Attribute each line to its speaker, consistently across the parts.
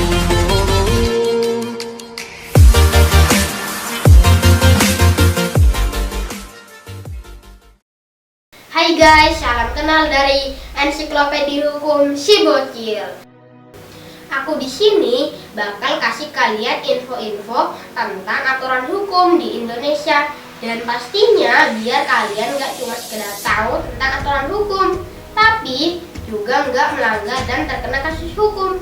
Speaker 1: Hai guys, salam kenal dari Ensiklopedia Hukum Si Bocil. Aku di sini bakal kasih kalian info-info tentang aturan hukum di Indonesia, dan pastinya biar kalian nggak cuma sekedar tahu tentang aturan hukum, tapi juga nggak melanggar dan terkena kasus hukum.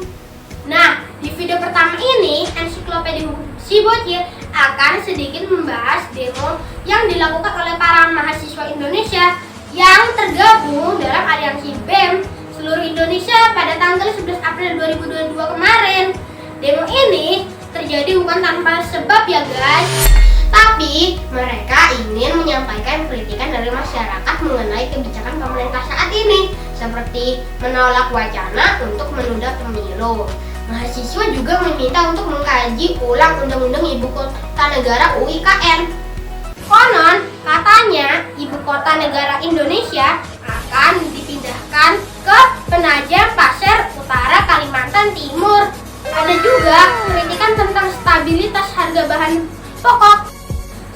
Speaker 1: Nah, di video pertama ini Ensiklopedia Hukum Si Bocil akan sedikit membahas demo yang dilakukan oleh para mahasiswa Indonesia yang tergabung dalam aliansi BEM seluruh Indonesia pada tanggal 11 April 2022 kemarin. Demo ini terjadi bukan tanpa sebab ya guys, tapi mereka ingin menyampaikan kritikan dari masyarakat mengenai kebijakan pemerintah saat ini, seperti menolak wacana untuk menunda pemilu. Mahasiswa juga meminta untuk mengkaji ulang Undang-Undang Ibu Kota Negara (UIKN). Konon, katanya ibu kota negara Indonesia akan dipindahkan ke Penajam Pasir Utara, Kalimantan Timur. Ada juga kritikan tentang stabilitas harga bahan pokok.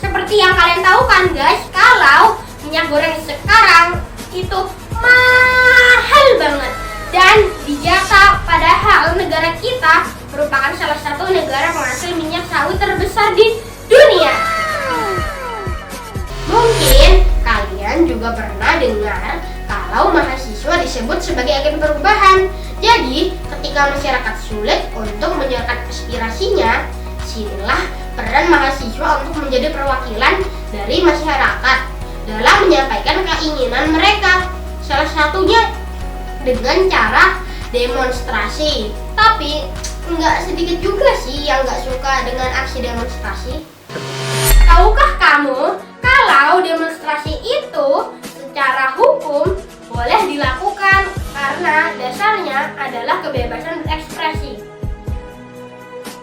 Speaker 1: Seperti yang kalian tahu kan guys, kalau minyak goreng sekarang itu mahal banget dan dijata, padahal negara kita merupakan salah satu negara penghasil minyak sawit terbesar di dunia. Mungkin kalian juga pernah dengar kalau mahasiswa disebut sebagai agen perubahan. Jadi, ketika masyarakat sulit untuk menyuarakan aspirasinya, sinilah peran mahasiswa untuk menjadi perwakilan dari masyarakat dalam menyampaikan keinginan mereka. Salah satunya dengan cara demonstrasi. Tapi, nggak sedikit juga sih yang nggak suka dengan aksi demonstrasi. Tahukah kamu kalau demonstrasi itu secara hukum boleh dilakukan karena dasarnya adalah kebebasan berekspresi.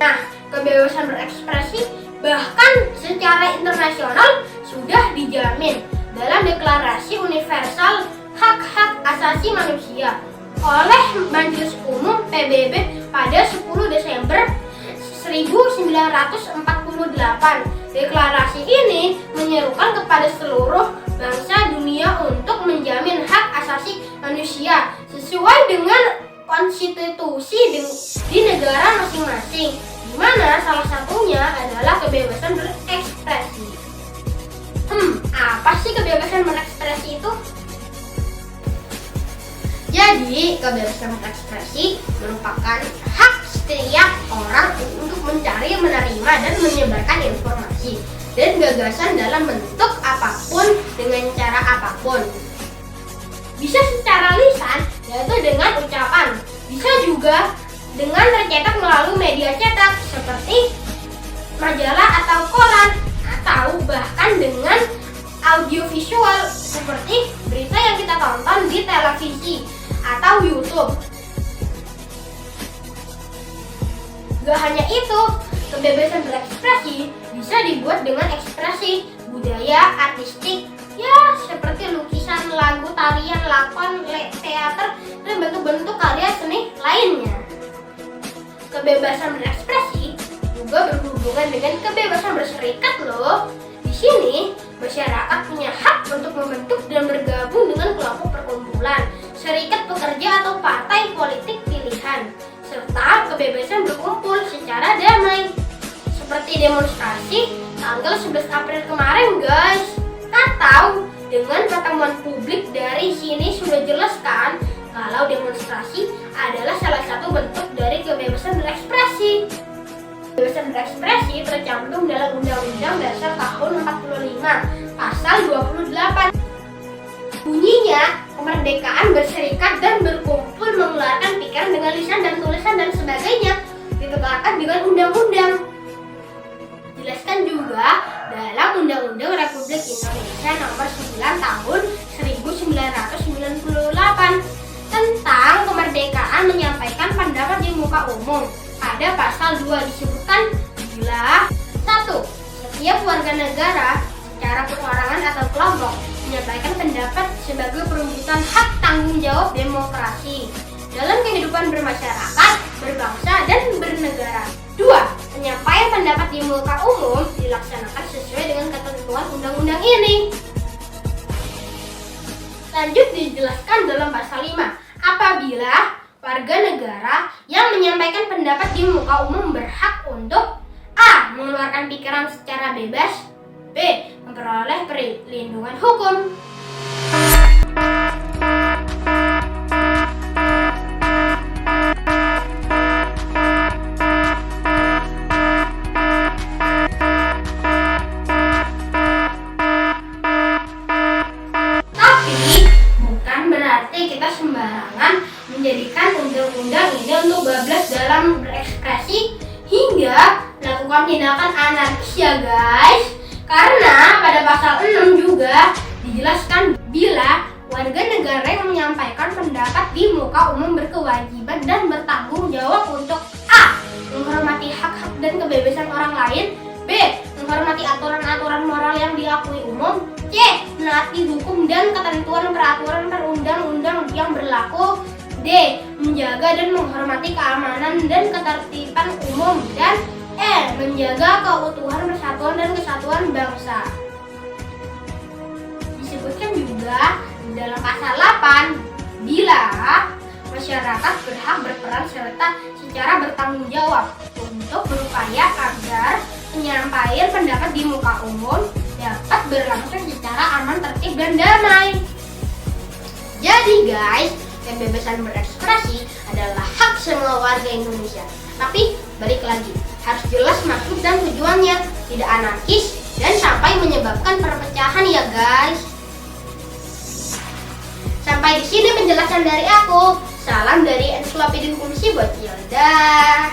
Speaker 1: Nah, kebebasan berekspresi bahkan secara internasional sudah dijamin dalam Deklarasi Universal Hak-Hak Asasi Manusia oleh Majelis Umum PBB pada 10 Desember 1948. Deklarasi ini menyerukan kepada seluruh bangsa dunia untuk menjamin hak asasi manusia sesuai dengan konstitusi di negara masing-masing, di mana salah satunya adalah kebebasan berekspresi. Apa sih kebebasan berekspresi itu? Jadi, kebebasan berekspresi merupakan hak setiap orang untuk mencari, menerima, dan menyebarkan informasi dan gagasan dalam bentuk apapun dengan cara apapun. Bisa secara lisan, yaitu dengan ucapan. Bisa juga dengan tercetak melalui media cetak seperti majalah atau koran, atau bahkan dengan audiovisual seperti berita yang kita tonton di televisi atau YouTube. Gak hanya itu, kebebasan berekspresi bisa dibuat dengan ekspresi budaya, artistik, ya seperti lukisan, lagu, tarian, lakon, teater, dan bentuk-bentuk karya seni lainnya. Kebebasan berekspresi juga berhubungan dengan kebebasan berserikat loh. Di sini, masyarakat punya hak untuk membentuk dan bergabung dengan kelompok perkumpulan, serikat pekerja atau partai politik pilihan, serta kebebasan berkumpul secara damai seperti demonstrasi tanggal 11 April kemarin guys. Atau dengan pertemuan publik, dari sini sudah jelas kan kalau demonstrasi adalah salah satu bentuk dari kebebasan berekspresi. Kebebasan berekspresi tercantum dalam Undang-Undang Dasar tahun 45 pasal 28. Bunyinya, kemerdekaan berserikat dan berkumpul, mengeluarkan pikiran dengan lisan dan tulisan dan sebagainya ditegakkan dengan undang-undang. Jelaskan juga dalam Undang-Undang Republik Indonesia Nomor 9 Tahun 1998 tentang kemerdekaan menyampaikan pendapat di muka umum. Pada pasal 2 disebutkan bila 1. Setiap warga negara secara perorangan atau kelompok menyampaikan pendapat sebagai perwujudan hak tanggung jawab demokrasi dalam kehidupan bermasyarakat, berbangsa, dan bernegara. pendapat di muka umum dilaksanakan sesuai dengan ketentuan undang-undang ini. Lanjut dijelaskan dalam pasal 5, apabila warga negara yang menyampaikan pendapat di muka umum berhak untuk A. mengeluarkan pikiran secara bebas, B. memperoleh perlindungan hukum. Tapi bukan berarti kita sembarangan menjadikan undang-undang ini untuk bablas dalam berekspresi hingga melakukan tindakan anarkis ya guys. Karena pada pasal 6 juga dijelaskan bila warga negara yang menyampaikan pendapat di muka umum berkewajiban dan bertanggung jawab untuk A. menghormati hak-hak dan kebebasan orang lain, B. menghormati aturan-aturan moral yang diakui umum, C. menaati hukum dan ketentuan peraturan perundang-undang yang berlaku, D. menjaga dan menghormati keamanan dan ketertiban umum, dan E. menjaga keutuhan persatuan dan kesatuan bangsa. Disebutkan juga dalam pasal 8 bila masyarakat berhak berperan serta secara bertanggung jawab untuk berupaya agar penyampaian pendapat di muka umum dapat berlangsung secara aman, tertib, dan damai. Jadi guys, kebebasan berekspresi adalah hak semua warga Indonesia. Tapi balik lagi, harus jelas maksud dan tujuannya, tidak anarkis dan sampai menyebabkan perpecahan ya guys. Sampai di sini penjelasan dari aku. Salam dari Ensiklopedia Hukum Si Bocil. Dah.